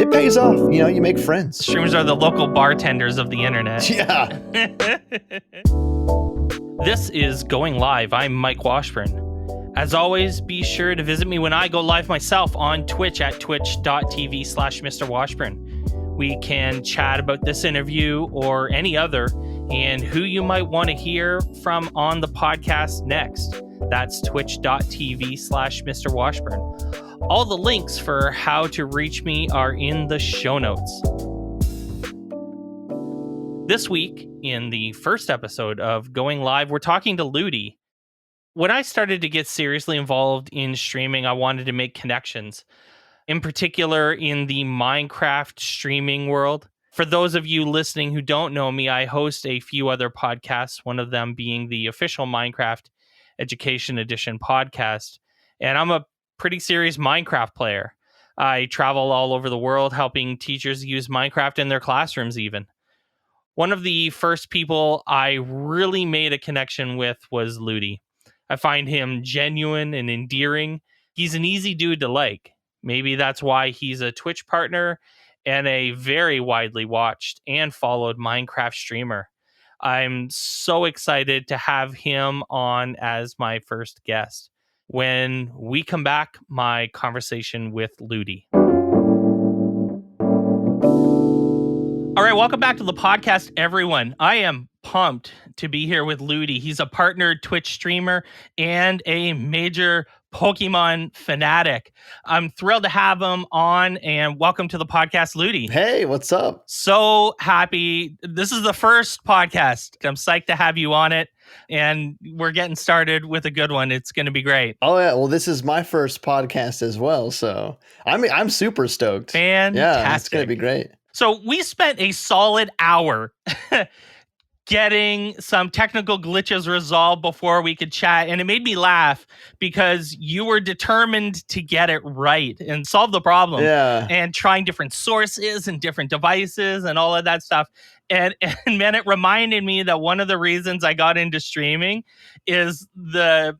it pays off. You make friends. Streamers are the local bartenders of the internet. Yeah. This is Going Live. I'm Mike Washburn. As always, be sure to visit me when I go live myself on Twitch at twitch.tv/Mr. Washburn. We can chat about this interview or any other and who you might want to hear from on the podcast next. That's twitch.tv/Mr. Washburn. All the links for how to reach me are in the show notes. This week, in the first episode of Going Live, we're talking to Lewdi. When I started to get seriously involved in streaming, I wanted to make connections, in particular in the Minecraft streaming world. For those of you listening who don't know me, I host a few other podcasts, one of them being the official Minecraft Education Edition podcast. And I'm a pretty serious Minecraft player. I travel all over the world helping teachers use Minecraft in their classrooms even. One of the first people I really made a connection with was Lewdi. I find him genuine and endearing. He's an easy dude to like. Maybe that's why he's a Twitch partner and a very widely watched and followed Minecraft streamer. I'm so excited to have him on as my first guest. When we come back, my conversation with Lewdi. All right, welcome back to the podcast, everyone. I am pumped to be here with Lewdi. He's a partnered Twitch streamer and a major Pokemon fanatic. I'm thrilled to have him on, and welcome to the podcast, Lewdi. Hey, what's up? So happy. This is the first podcast. I'm psyched to have you on it, and we're getting started with a good one. It's going to be great. Oh yeah, well, this is my first podcast as well, so I'm super stoked. Fantastic. Yeah, it's going to be great. So we spent a solid hour getting some technical glitches resolved before we could chat. And it made me laugh because you were determined to get it right and solve the problem. Yeah. And trying different sources and different devices and all of that stuff. And man, it reminded me that one of the reasons I got into streaming is the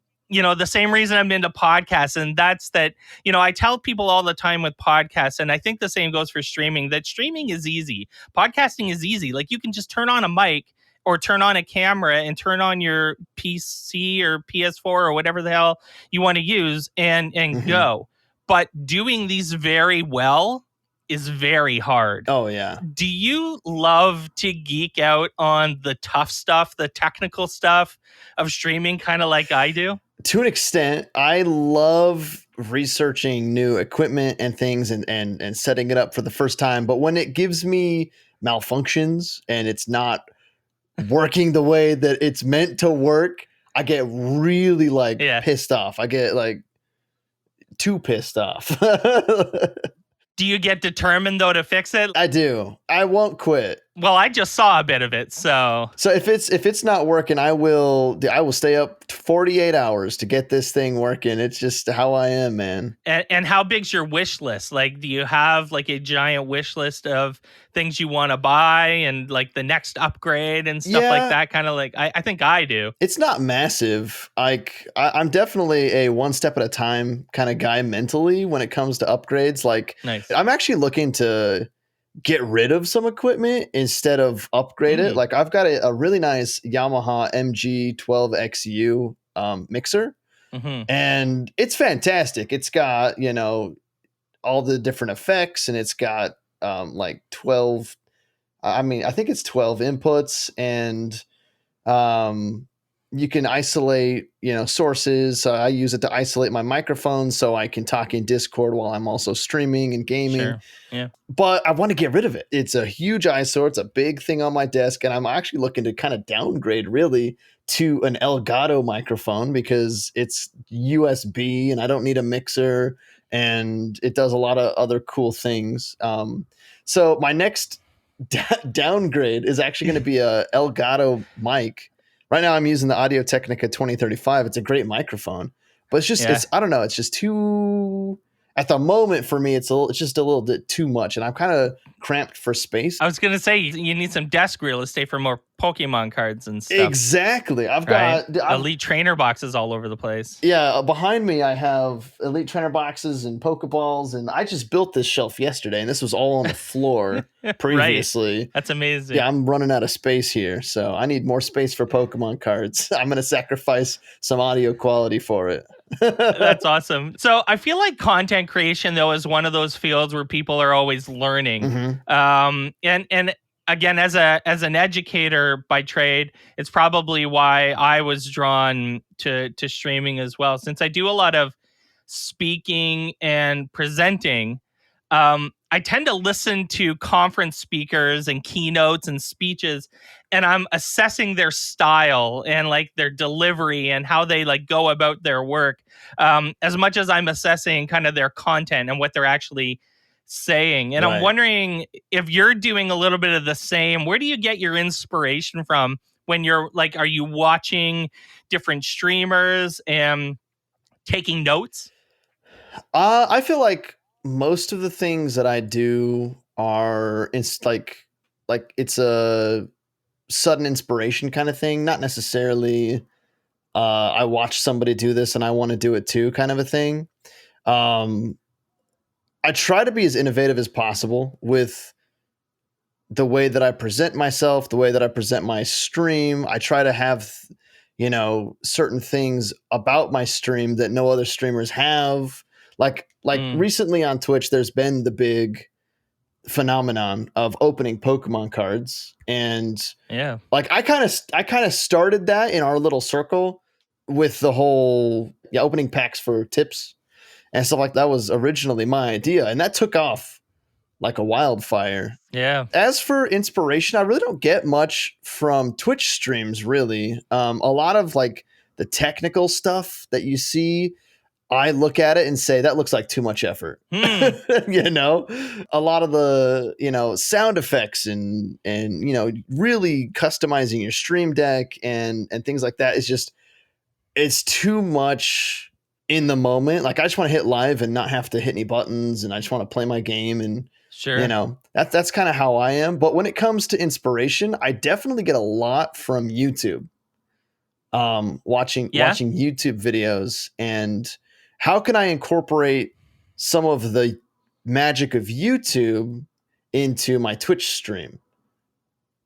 same reason I'm into podcasts. And that's that, I tell people all the time with podcasts, and I think the same goes for streaming, that streaming is easy. Podcasting is easy. Like, you can just turn on a mic or turn on a camera and turn on your PC or PS4 or whatever the hell you want to use and go. But doing these very well is very hard. Oh, yeah. Do you love to geek out on the tough stuff, the technical stuff of streaming, kind of like I do? To an extent, I love researching new equipment and things and setting it up for the first time. But when it gives me malfunctions and it's not working the way that it's meant to work, I get really pissed off. I get too pissed off. Do you get determined though to fix it? I do. I won't quit. Well, I just saw a bit of it, so if it's not working, I will stay up 48 hours to get this thing working. It's just how I am, man. And how big's your wish list? Like, do you have a giant wish list of things you want to buy and the next upgrade and stuff like that? Kind of I think I do. It's not massive. I'm definitely a one step at a time kind of guy mentally when it comes to upgrades. Nice. I'm actually looking to get rid of some equipment instead of upgrade it. I've got a really nice Yamaha MG12XU mixer, and it's fantastic. It's got, all the different effects, and it's got 12, I think it's 12 inputs, and you can isolate, sources. I use it to isolate my microphone so I can talk in Discord while I'm also streaming and gaming. Sure. Yeah. But I want to get rid of it. It's a huge eyesore. It's a big thing on my desk. And I'm actually looking to kind of downgrade really to an Elgato microphone because it's USB and I don't need a mixer and it does a lot of other cool things. So my next downgrade is actually going to be a Elgato mic. Right now I'm using the Audio-Technica 2035. It's a great microphone, but it's just, I don't know. It's just too, at the moment for me, it's just a little bit too much, and I'm kind of cramped for space. I was going to say, you need some desk real estate for more Pokemon cards and stuff. Exactly. I've right? got Elite Trainer boxes all over the place. Yeah, behind me I have Elite Trainer boxes and Pokeballs, and I just built this shelf yesterday, and this was all on the floor previously. Right. That's amazing. Yeah, I'm running out of space here, so I need more space for Pokemon cards. I'm going to sacrifice some audio quality for it. That's awesome. So I feel like content creation, though, is one of those fields where people are always learning. And again, as an educator by trade, it's probably why I was drawn to streaming as well, since I do a lot of speaking and presenting. I tend to listen to conference speakers and keynotes and speeches, and I'm assessing their style and like their delivery and how they like go about their work, as much as I'm assessing kind of their content and what they're actually saying. And I'm wondering if you're doing a little bit of the same. Where do you get your inspiration from when you're like, are you watching different streamers and taking notes? I feel like most of the things that I do are it's like it's a sudden inspiration kind of thing, not necessarily I watch somebody do this and I want to do it too kind of a thing. I try to be as innovative as possible with the way that I present myself, the way that I present my stream. I try to have, certain things about my stream that no other streamers have. Like recently on Twitch, there's been the big phenomenon of opening Pokemon cards, and like I kind of started that in our little circle with the whole opening packs for tips and stuff like that. Was originally my idea, and that took off like a wildfire. Yeah. As for inspiration, I really don't get much from Twitch streams, really. A lot of like the technical stuff that you see, I look at it and say, that looks like too much effort. A lot of the, sound effects and really customizing your stream deck and things like that is just, it's too much in the moment. Like I just want to hit live and not have to hit any buttons, and I just want to play my game, and that's kind of how I am. But when it comes to inspiration, I definitely get a lot from YouTube. Watching YouTube videos, and how can I incorporate some of the magic of YouTube into my Twitch stream?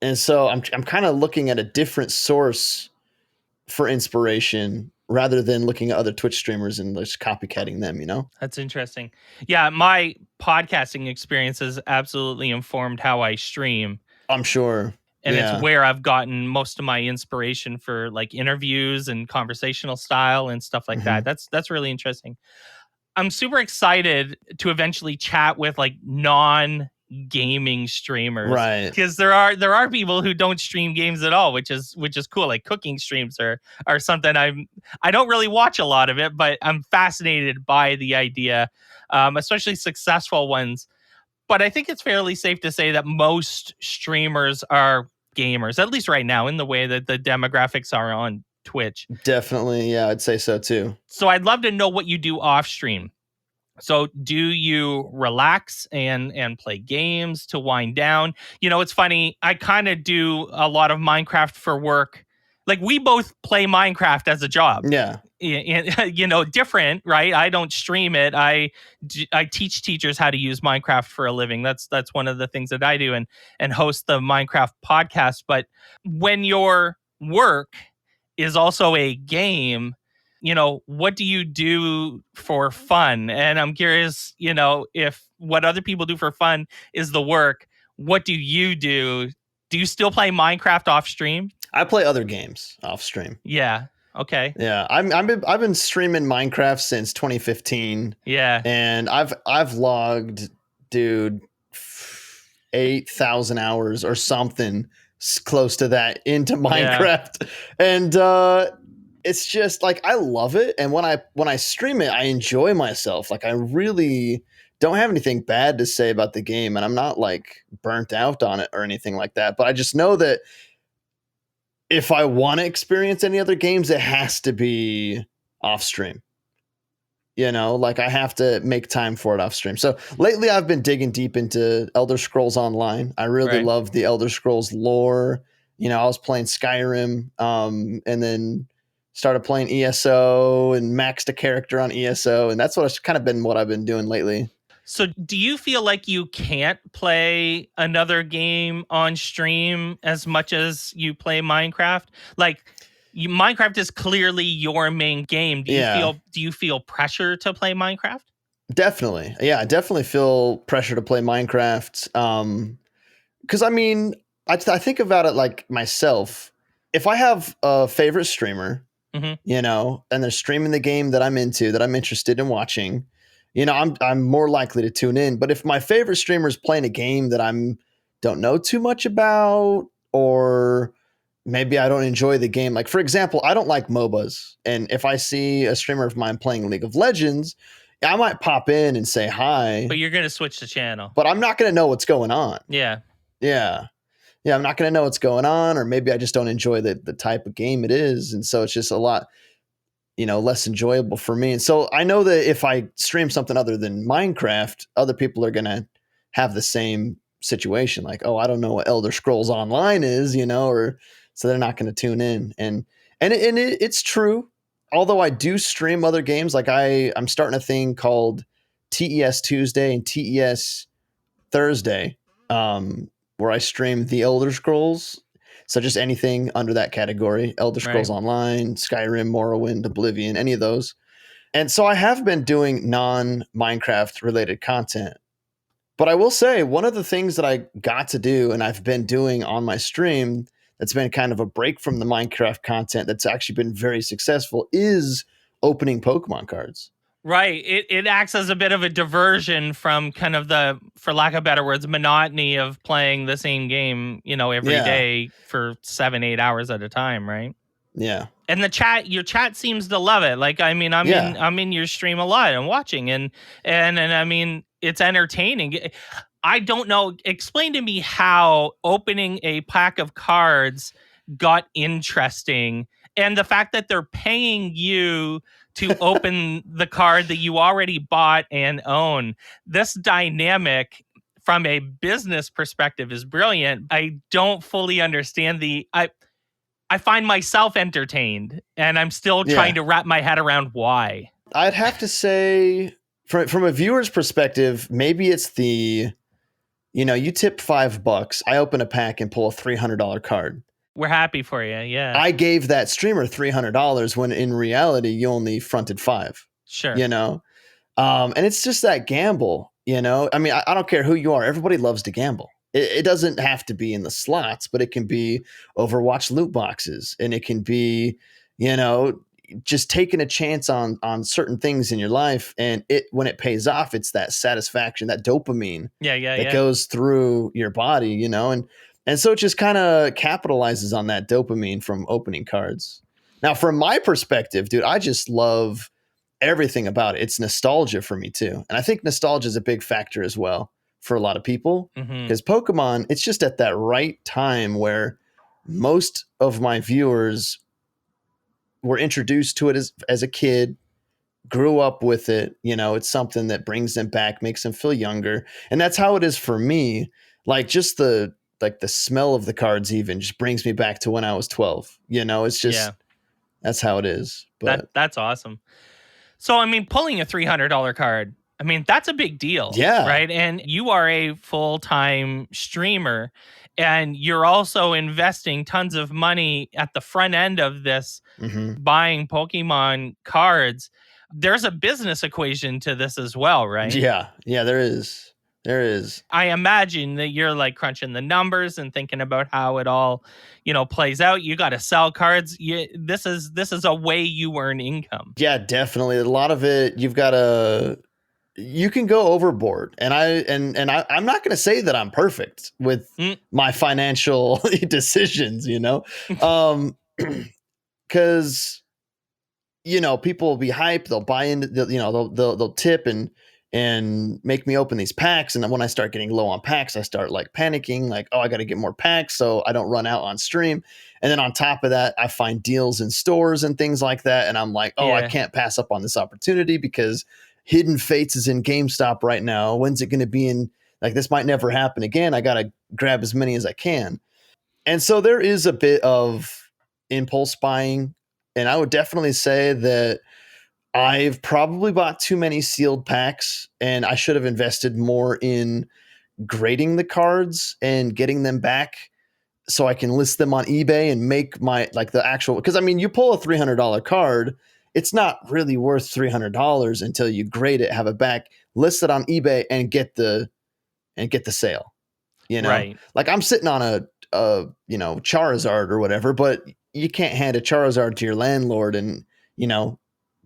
And so I'm kind of looking at a different source for inspiration rather than looking at other Twitch streamers and just copycatting them, That's interesting. Yeah, my podcasting experience has absolutely informed how I stream. I'm sure. And it's where I've gotten most of my inspiration for like interviews and conversational style and stuff like that. That's really interesting. I'm super excited to eventually chat with like non-gaming streamers, right? Because there are people who don't stream games at all, which is cool. Like cooking streams are something I don't really watch a lot of it, but I'm fascinated by the idea, especially successful ones. But I think it's fairly safe to say that most streamers are gamers, at least right now, in the way that the demographics are on Twitch. Definitely, yeah, I'd say so too. So I'd love to know what you do off stream. So do you relax and play games to wind down? It's funny. I kind of do a lot of Minecraft for work. Like we both play Minecraft as a job. Yeah. Different, right? I don't stream it. I teach teachers how to use Minecraft for a living. That's one of the things that I do, and host the Minecraft podcast. But when your work is also a game, what do you do for fun? And I'm curious, if what other people do for fun is the work, what do you do? Do you still play Minecraft off stream? I play other games off stream. Yeah. Okay. Yeah, I've been streaming Minecraft since 2015. Yeah, and I've logged, dude, 8,000 hours or something close to that into Minecraft, and it's just like I love it. And when I stream it, I enjoy myself. Like I really don't have anything bad to say about the game, and I'm not like burnt out on it or anything like that. But I just know that if I want to experience any other games, it has to be off stream. Like I have to make time for it off stream. So lately I've been digging deep into Elder Scrolls Online. I really love the Elder Scrolls lore I was playing Skyrim, and then started playing ESO and maxed a character on ESO, and that's kind of been what I've been doing lately. So do you feel like you can't play another game on stream as much as you play Minecraft? Like Minecraft is clearly your main game. Do you feel pressure to play Minecraft? Definitely. Yeah, I definitely feel pressure to play Minecraft. Because I think about it like myself. If I have a favorite streamer, and they're streaming the game that I'm into, that I'm interested in watching, I'm more likely to tune in. But if my favorite streamer is playing a game that don't know too much about, or maybe I don't enjoy the game, like for example, I don't like MOBAs, and if I see a streamer of mine playing League of Legends, I might pop in and say hi. But you're gonna switch the channel. But I'm not gonna know what's going on. Yeah. I'm not gonna know what's going on, or maybe I just don't enjoy the type of game it is, and so it's just a lot less enjoyable for me. And so I know that if I stream something other than Minecraft, other people are going to have the same situation. Like, oh, I don't know what Elder Scrolls Online is, or so they're not going to tune in. And it's true. Although I do stream other games, like I'm starting a thing called TES Tuesday and TES Thursday, where I stream the Elder Scrolls. So just anything under that category, Elder Scrolls Online, Skyrim, Morrowind, Oblivion, any of those. And so I have been doing non-Minecraft related content. But I will say, one of the things that I got to do and I've been doing on my stream that's been kind of a break from the Minecraft content that's actually been very successful is opening Pokemon cards. Right. It acts as a bit of a diversion from kind of the, for lack of better words, monotony of playing the same game, every day for 7-8 hours at a time, right? Yeah. And your chat seems to love it. Like, I'm in your stream a lot and watching, and it's entertaining. I don't know. Explain to me how opening a pack of cards got interesting, and the fact that they're paying you to open the card that you already bought and own. This dynamic from a business perspective is brilliant. I don't fully understand I find myself entertained, and I'm still trying to wrap my head around why. I'd have to say, from a viewer's perspective, maybe it's you tip $5, I open a pack and pull a $300 card. We're happy for you, yeah. I gave that streamer $300 when in reality you only fronted $5. Sure. And it's just that gamble, I don't care who you are. Everybody loves to gamble. It doesn't have to be in the slots, but it can be Overwatch loot boxes, and it can be, just taking a chance on certain things in your life. And when it pays off, it's that satisfaction, that dopamine that goes through your body, and so it just kind of capitalizes on that dopamine from opening cards. Now, from my perspective, dude, I just love everything about it. It's nostalgia for me too. And I think nostalgia is a big factor as well for a lot of people, because Pokemon, it's just at that right time where most of my viewers were introduced to it as a kid, grew up with it. It's something that brings them back, makes them feel younger. And that's how it is for me. Like just the smell of the cards even just brings me back to when I was 12. It's just, that's how it is. But that's awesome. So, pulling a $300 card, that's a big deal. Yeah. Right. And you are a full-time streamer, and you're also investing tons of money at the front end of this, buying Pokemon cards. There's a business equation to this as well, right? Yeah. Yeah, there is. There is. I imagine that you're like crunching the numbers and thinking about how it all, plays out. You got to sell cards. This is a way you earn income. Yeah, definitely. A lot of it, you can go overboard. And I'm not going to say that I'm perfect with my financial decisions, because people will be hyped. They'll buy into, they'll tip and make me open these packs. And then when I start getting low on packs, I start like panicking, like, oh, I got to get more packs so I don't run out on stream. And then on top of that, I find deals in stores and things like that. And I'm like, I can't pass up on this opportunity because Hidden Fates is in GameStop right now. When's it going to be in? Like, this might never happen again. I got to grab as many as I can. And so there is a bit of impulse buying. And I would definitely say that I've probably bought too many sealed packs, and I should have invested more in grading the cards and getting them back so I can list them on eBay and make my like the actual, because I mean, you pull a $300 card, it's not really worth $300 until you grade it, have it back, list it on eBay, and get the sale. You know, Right. like I'm sitting on a Charizard or whatever, but you can't hand a Charizard to your landlord and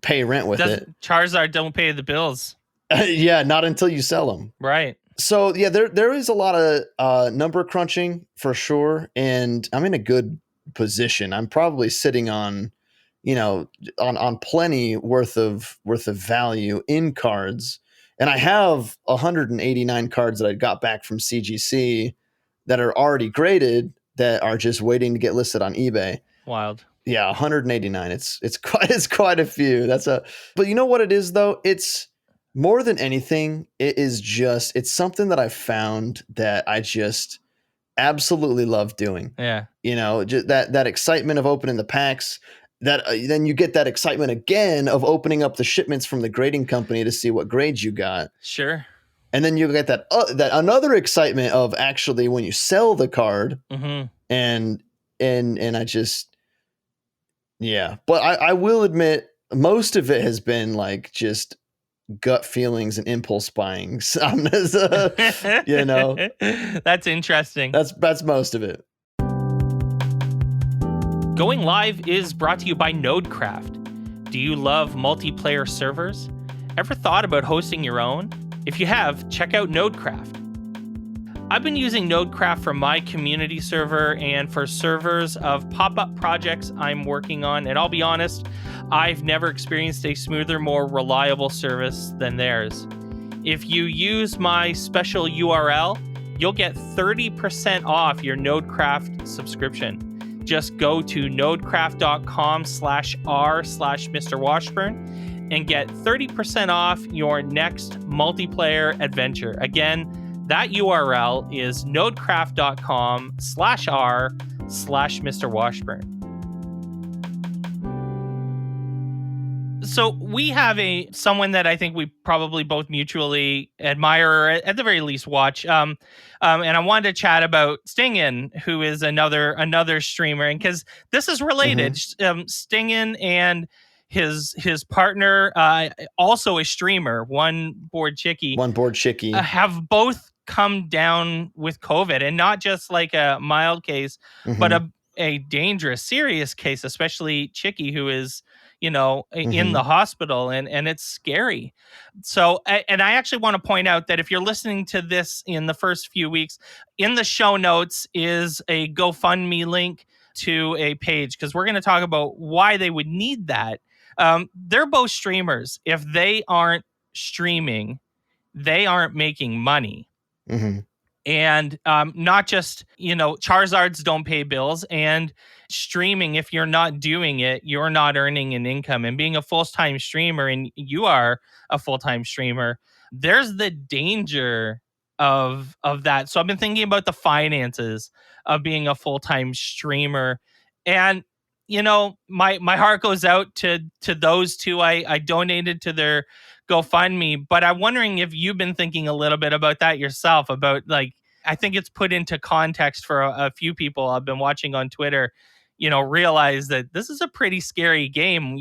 pay rent with it. Charizard don't pay the bills. Yeah, not until you sell them. Right. So yeah, there is a lot of number crunching for sure, and I'm in a good position. I'm probably sitting on, on plenty worth of value in cards, and I have 189 cards that I got back from CGC that are already graded that are just waiting to get listed on eBay. Wild. Yeah, 189. It's quite a few. But you know what it is though? It's more than anything, it's something that I found that I just absolutely love doing. Yeah. Just that excitement of opening the packs, that then you get that excitement again of opening up the shipments from the grading company to see what grades you got. Sure. And then you get that another excitement of actually when you sell the card. Mm-hmm. And I just, yeah. But I will admit most of it has been like just gut feelings and impulse buying. That's interesting. That's most of it. Going Live is brought to you by Nodecraft. Do you love multiplayer servers? Ever thought about hosting your own? If you have, check out Nodecraft. I've been using Nodecraft for my community server and for servers of pop-up projects I'm working on, and I'll be honest, I've never experienced a smoother, more reliable service than theirs. If you use my special URL, you'll get 30% off your Nodecraft subscription. Just go to nodecraft.com/r/Mr. Washburn and get 30% off your next multiplayer adventure. Again, that URL is nodecraft.com/r/Mr. Washburn. So we have someone that I think we probably both mutually admire, or at the very least watch. And I wanted to chat about Stingin, who is another streamer, and because this is related, Stingin and his partner, also a streamer, One Board Chicky, have both come down with COVID, and not just like a mild case, but a dangerous, serious case, especially Chicky, who is in the hospital, and it's scary. So, and I actually want to point out that if you're listening to this in the first few weeks, in the show notes is a GoFundMe link to a page, because we're going to talk about why they would need that. They're both streamers. If they aren't streaming, they aren't making money. And not just, Charizards don't pay bills, and streaming, if you're not doing it, you're not earning an income. And being a full-time streamer, and you are a full-time streamer, there's the danger of that. So I've been thinking about the finances of being a full-time streamer, and my heart goes out to those two. I donated to their GoFundMe, but I'm wondering if you've been thinking a little bit about that yourself, about like, I think it's put into context for a few people I've been watching on Twitter, realize that this is a pretty scary game,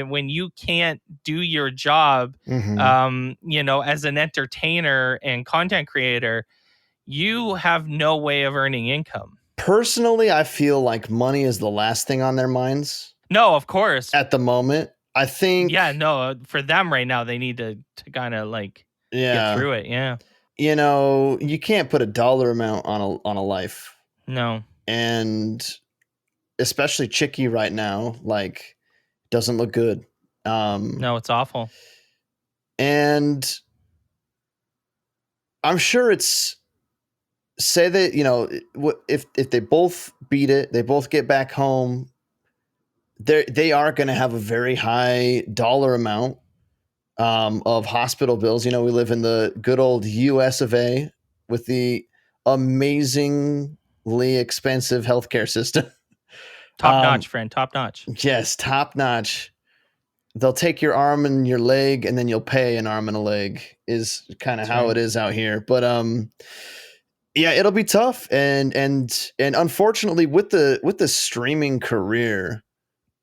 when you can't do your job, as an entertainer and content creator, you have no way of earning income. Personally, I feel like money is the last thing on their minds. No, of course. At the moment. I think, for them right now, they need to kind of like get through it. Yeah. You can't put a dollar amount on a life. No. And especially Chicky right now, like, doesn't look good. No, it's awful. And I'm sure say that, if they both beat it, they both get back home, they are going to have a very high dollar amount of hospital bills. We live in the good old US of A with the amazing expensive healthcare system. Top notch, friend. Top notch. Yes, top notch. They'll take your arm and your leg, and then you'll pay an arm and a leg. Is kind of how it is out here. But yeah, it'll be tough, and unfortunately, with the streaming career,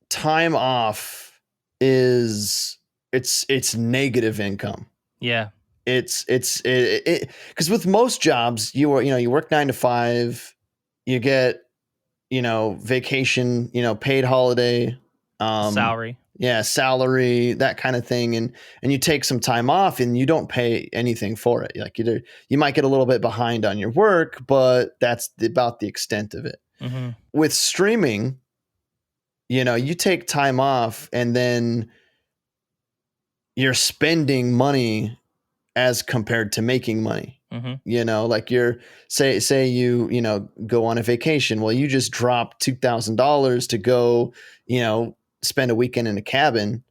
time off is it's negative income. Yeah. It's because with most jobs, you work 9 to 5, you get vacation, paid holiday, salary, that kind of thing, and you take some time off and you don't pay anything for it. Like you might get a little bit behind on your work, but that's about the extent of it. Mm-hmm. With streaming, you take time off and then you're spending money as compared to making money. Mm-hmm. Like you're say you go on a vacation. Well, you just drop $2,000 to go, spend a weekend in a cabin,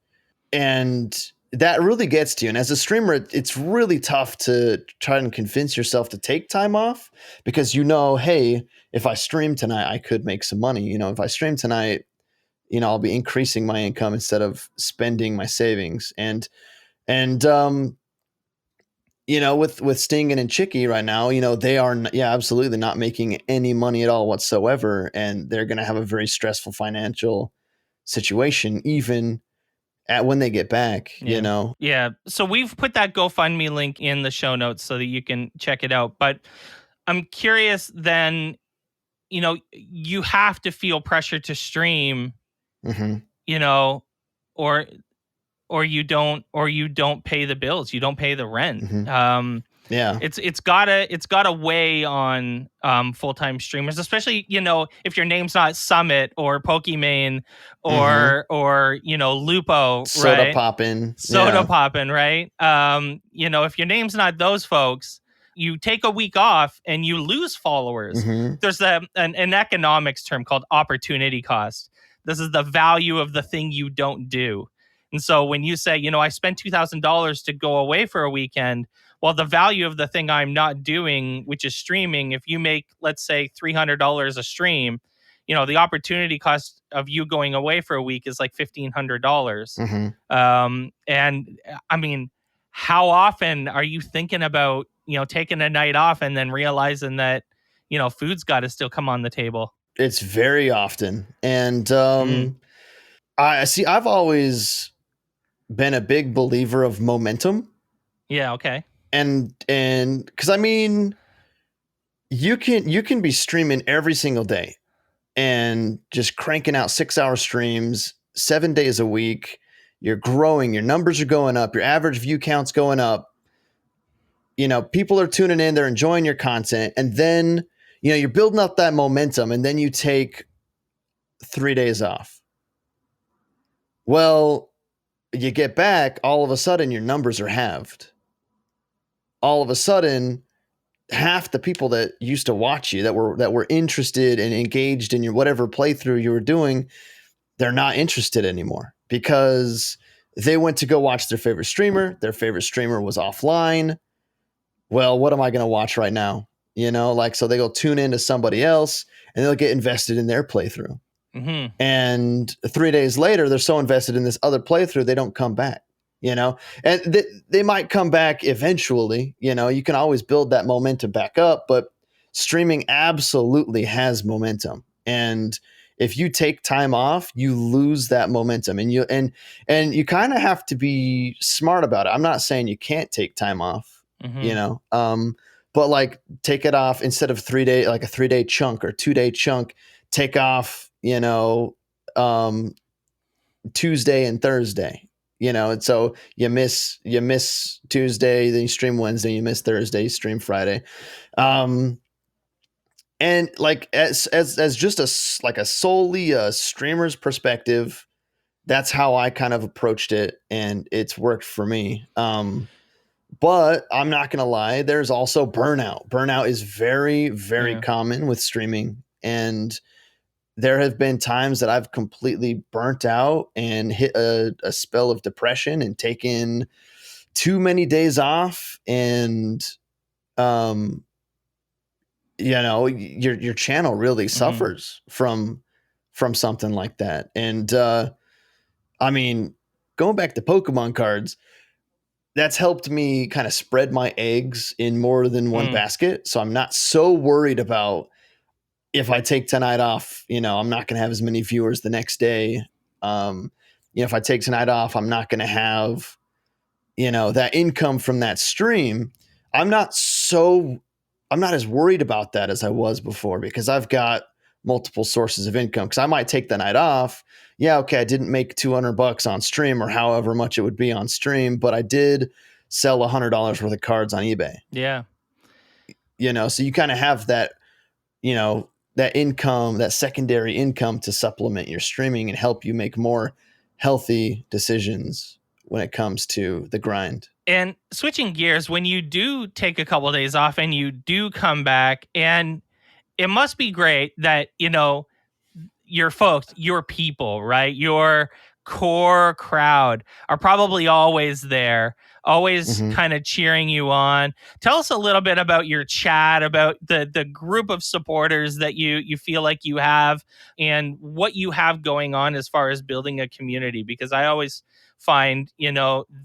and that really gets to you. And as a streamer, it's really tough to try and convince yourself to take time off because hey, if I stream tonight, I could make some money. If I stream tonight, I'll be increasing my income instead of spending my savings. And with Stingin and Chicky right now, they are, absolutely not making any money at all whatsoever. And they're going to have a very stressful financial situation, even when they get back, Yeah. So we've put that GoFundMe link in the show notes so that you can check it out. But I'm curious then, you have to feel pressure to stream, or you don't pay the bills, you don't pay the rent. Yeah, it's gotta weigh on full-time streamers, especially if your name's not Summit or Pokimane or Lupo, soda right? poppin', Right? If your name's not those folks, you take a week off and you lose followers. There's an economics term called opportunity cost. This is the value of the thing you don't do. And so when you say, I spent $2,000 to go away for a weekend, well, the value of the thing I'm not doing, which is streaming, if you make, let's say, $300 a stream, the opportunity cost of you going away for a week is like $1,500. And I mean, how often are you thinking about, taking a night off and then realizing that, food's got to still come on the table? It's very often. And I've always been a big believer of momentum. Yeah. Okay. And because you can be streaming every single day and just cranking out 6-hour streams 7 days a week. You're growing, your numbers are going up, your average view count's going up. People are tuning in, they're enjoying your content, and then you're building up that momentum, and then you take 3 days off. Well, you get back, all of a sudden your numbers are halved. All of a sudden, half the people that used to watch you, that were interested and engaged in your whatever playthrough you were doing, they're not interested anymore because they went to go watch their favorite streamer. Their favorite streamer was offline. Well, what am I going to watch right now? So they go tune into somebody else and they'll get invested in their playthrough. And 3 days later, they're so invested in this other playthrough, they don't come back. And they might come back eventually. You can always build that momentum back up, but streaming absolutely has momentum. And if you take time off, you lose that momentum, and you kind of have to be smart about it. I'm not saying you can't take time off, but like take it off instead of 3 day, like a 3 day chunk or 2 day chunk, take off, Tuesday and Thursday. And so you miss Tuesday, then you stream Wednesday, you miss Thursday, you stream Friday. And like as just a solely a streamer's perspective, that's how I kind of approached it, and it's worked for me. But I'm not gonna lie, there's also burnout. Burnout is very, very common with streaming, and there have been times that I've completely burnt out and hit a spell of depression and taken too many days off. And your channel really suffers from something like that. And I mean, going back to Pokemon cards, that's helped me kind of spread my eggs in more than one basket. So I'm not so worried about if I take tonight off, I'm not going to have as many viewers the next day. If I take tonight off, I'm not going to have, that income from that stream. I'm not as worried about that as I was before, because I've got multiple sources of income. Because I might take the night off. Yeah, okay, I didn't make $200 on stream or however much it would be on stream, but I did sell $100 worth of cards on eBay. Yeah. So you kind of have that, that income, that secondary income to supplement your streaming and help you make more healthy decisions when it comes to the grind. And switching gears, when you do take a couple of days off and you do come back, and it must be great that, your folks, your people, right? Your core crowd are probably always there, always kind of cheering you on. Tell us a little bit about your chat, about the group of supporters that you feel like you have, and what you have going on as far as building a community, because I always find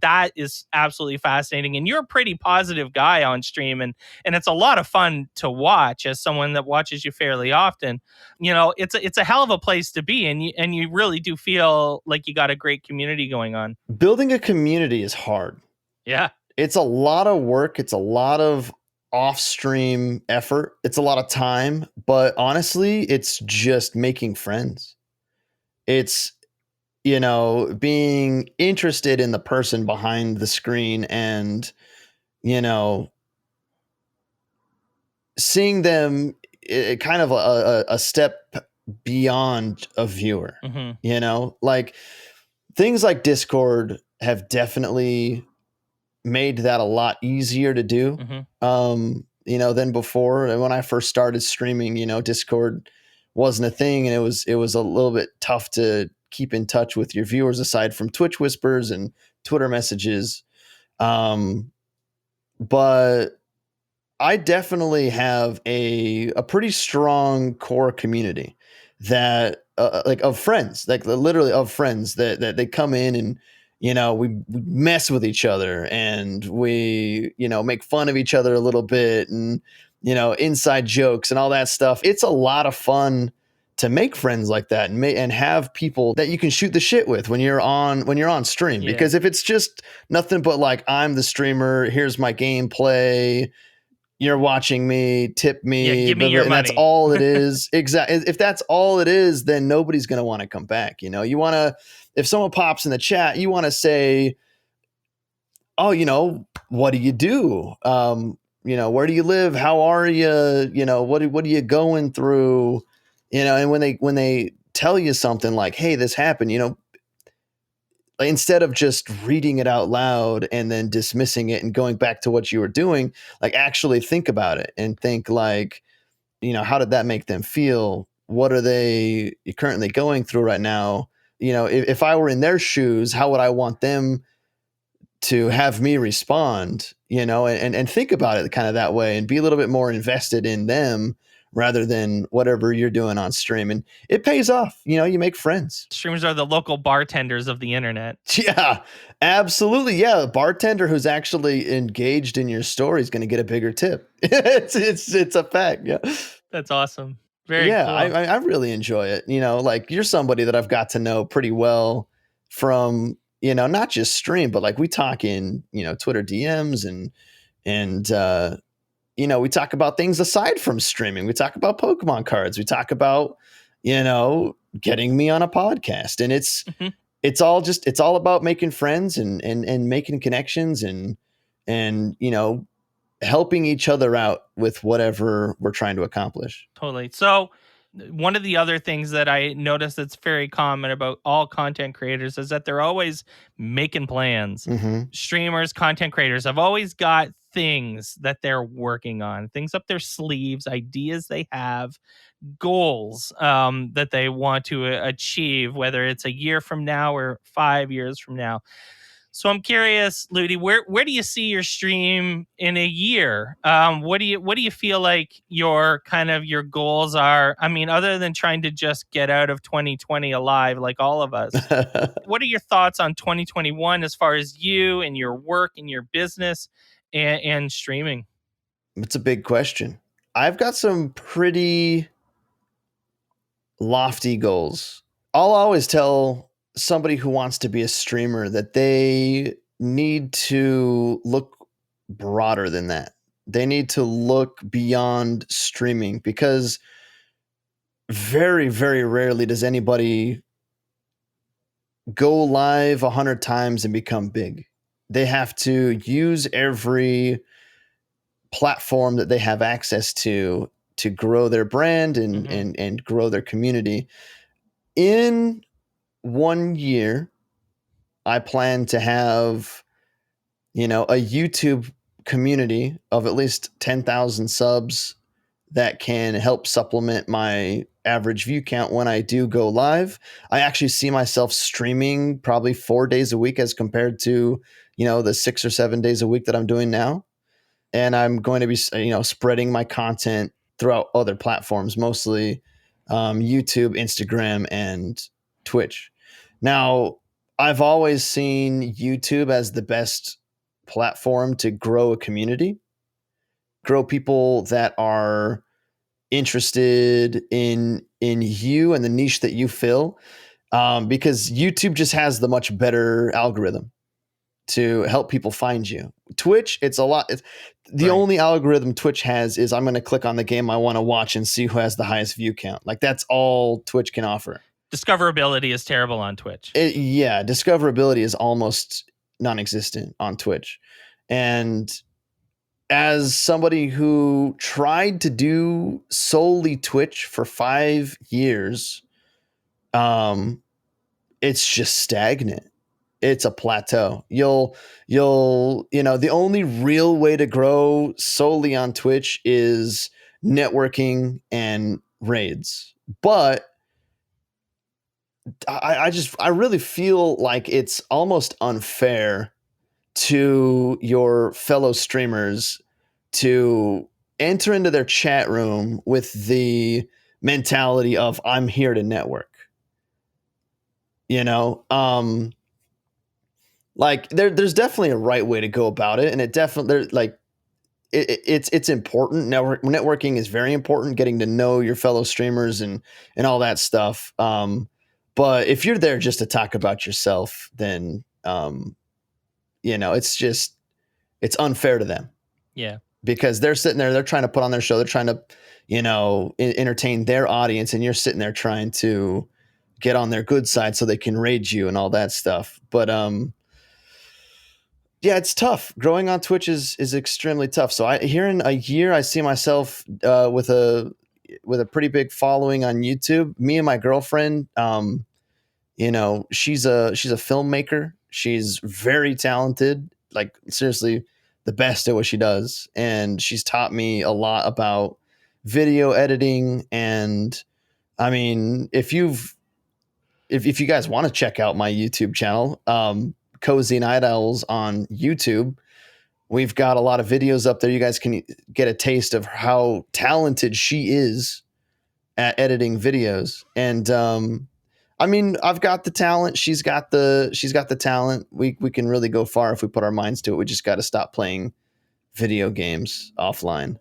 that is absolutely fascinating. And you're a pretty positive guy on stream, and it's a lot of fun to watch as someone that watches you fairly often. It's a hell of a place to be, and you really do feel like you got a great community going on. Building a community is hard. Yeah, it's a lot of work. It's a lot of off-stream effort. It's a lot of time, but honestly, it's just making friends. It's being interested in the person behind the screen and, seeing them kind of a step beyond a viewer, like things like Discord have definitely made that a lot easier to do, than before. And when I first started streaming, Discord wasn't a thing, and it was a little bit tough to keep in touch with your viewers aside from Twitch whispers and Twitter messages. But I definitely have a pretty strong core community that like of friends, like literally of friends that they come in and, we mess with each other, and we, make fun of each other a little bit, and, inside jokes and all that stuff. It's a lot of fun to make friends like that and have people that you can shoot the shit with when you're on stream. Yeah. Because if it's just nothing but like, I'm the streamer, here's my gameplay, you're watching me, tip me, give me your money. That's all it is. Exactly. If that's all it is, then nobody's going to want to come back. You want to, if someone pops in the chat, you want to say, oh, what do you do? Where do you live? How are you? What are you going through? And when they tell you something like, hey, this happened, instead of just reading it out loud and then dismissing it and going back to what you were doing, like actually think about it and think like, how did that make them feel? What are they currently going through right now? If I were in their shoes, how would I want them to have me respond, and think about it kind of that way and be a little bit more invested in them rather than whatever you're doing on stream. And it pays off. You make friends. Streamers are the local bartenders of the internet. Yeah, absolutely. Yeah. A bartender who's actually engaged in your story is going to get a bigger tip. it's a fact. Yeah. That's awesome. Very cool. I really enjoy it. Like you're somebody that I've got to know pretty well from, not just stream, but like we talk in, Twitter DMs and we talk about things aside from streaming. We talk about Pokemon cards. We talk about, getting me on a podcast. And it's all about making friends and making connections and helping each other out with whatever we're trying to accomplish. Totally. So one of the other things that I noticed that's very common about all content creators is that they're always making plans. Streamers, content creators have always got things that they're working on, things up their sleeves, ideas they have, goals that they want to achieve, whether it's a year from now or 5 years from now. So I'm curious, Lewdi, where do you see your stream in a year? What do you feel like your goals are? I mean, other than trying to just get out of 2020 alive, like all of us, what are your thoughts on 2021 as far as you and your work and your business and streaming? It's a big question. I've got some pretty lofty goals. I'll always tell somebody who wants to be a streamer that they need to look broader than that. They need to look beyond streaming, because very, very rarely does anybody go live 100 times and become big. They have to use every platform that they have access to grow their brand and grow their community. In 1 year, I plan to have, a YouTube community of at least 10,000 subs that can help supplement my average view count when I do go live. I actually see myself streaming probably 4 days a week as compared to, the 6 or 7 days a week that I'm doing now. And I'm going to be, spreading my content throughout other platforms, mostly YouTube, Instagram, and Twitch. Now, I've always seen YouTube as the best platform to grow a community, grow people that are interested in you and the niche that you fill, because YouTube just has the much better algorithm to help people find you. Twitch, it's a lot. The only algorithm Twitch has is I'm going to click on the game I want to watch and see who has the highest view count. Like, that's all Twitch can offer. Discoverability is terrible on Twitch. Discoverability is almost non-existent on Twitch. And as somebody who tried to do solely Twitch for 5 years, it's just stagnant. It's a plateau. You'll the only real way to grow solely on Twitch is networking and raids. But I really feel like it's almost unfair to your fellow streamers to enter into their chat room with the mentality of I'm here to network. Like there's definitely a right way to go about it, and it definitely it's important. Networking is very important. Getting to know your fellow streamers and all that stuff. But if you're there just to talk about yourself, then it's unfair to them. Yeah, because they're sitting there, they're trying to put on their show, they're trying to entertain their audience, and you're sitting there trying to get on their good side so they can raid you and all that stuff. But it's tough. Growing on Twitch is extremely tough. So here in a year, I see myself with a pretty big following on YouTube. Me and my girlfriend, she's a filmmaker. She's very talented, like seriously the best at what she does. And she's taught me a lot about video editing. And I mean, if you guys want to check out my YouTube channel, Cozy Night Owls on YouTube, we've got a lot of videos up there. You guys can get a taste of how talented she is at editing videos. And I mean, I've got the talent. She's got the talent. We can really go far if we put our minds to it. We just got to stop playing video games offline.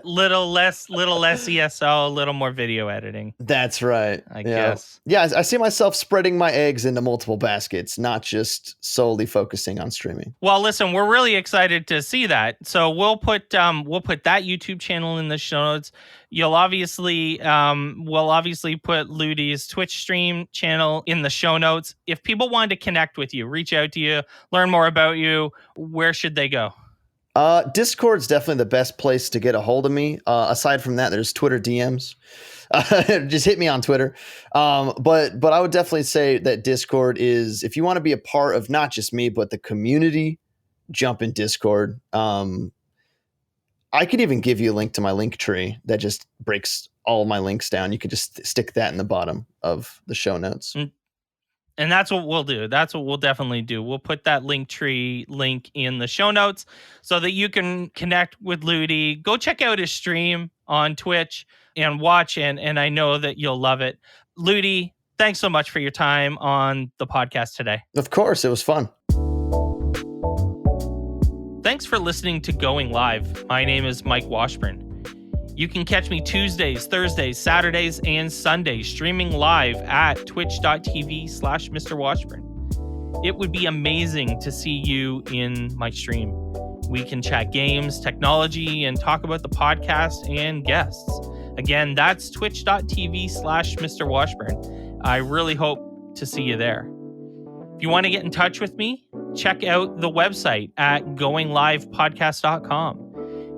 little less ESO, a little more video editing. That's right. I guess. Yeah, I see myself spreading my eggs into multiple baskets, not just solely focusing on streaming. Well, listen, we're really excited to see that. So we'll put that YouTube channel in the show notes. We'll obviously put Lewdi's Twitch stream channel in the show notes. If people wanted to connect with you, reach out to you, learn more about you, where should they go? Discord's definitely the best place to get a hold of me. Aside from that, there's Twitter DMs. Just hit me on Twitter. But I would definitely say that Discord is, if you want to be a part of not just me, but the community, jump in Discord. I could even give you a link to my link tree that just breaks all my links down. You could just stick that in the bottom of the show notes. And that's what we'll do. That's what we'll definitely do. We'll put that Linktree link in the show notes so that you can connect with Lewdi. Go check out his stream on Twitch and watch, and I know that you'll love it. Lewdi, thanks so much for your time on the podcast today. Of course, it was fun. Thanks for listening to Going Live. My name is Mike Washburn. You can catch me Tuesdays, Thursdays, Saturdays, and Sundays streaming live at twitch.tv/Mr. Washburn. It would be amazing to see you in my stream. We can chat games, technology, and talk about the podcast and guests. Again, that's twitch.tv/Mr. Washburn. I really hope to see you there. If you want to get in touch with me, check out the website at goinglivepodcast.com.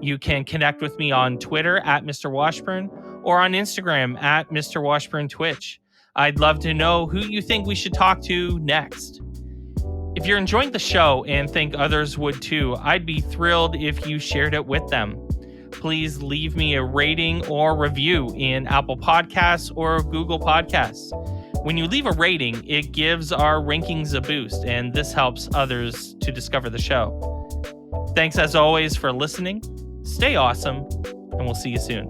You can connect with me on Twitter at Mr. Washburn or on Instagram at Mr. Washburn Twitch. I'd love to know who you think we should talk to next. If you're enjoying the show and think others would too, I'd be thrilled if you shared it with them. Please leave me a rating or review in Apple Podcasts or Google Podcasts. When you leave a rating, it gives our rankings a boost, and this helps others to discover the show. Thanks as always for listening. Stay awesome, and we'll see you soon.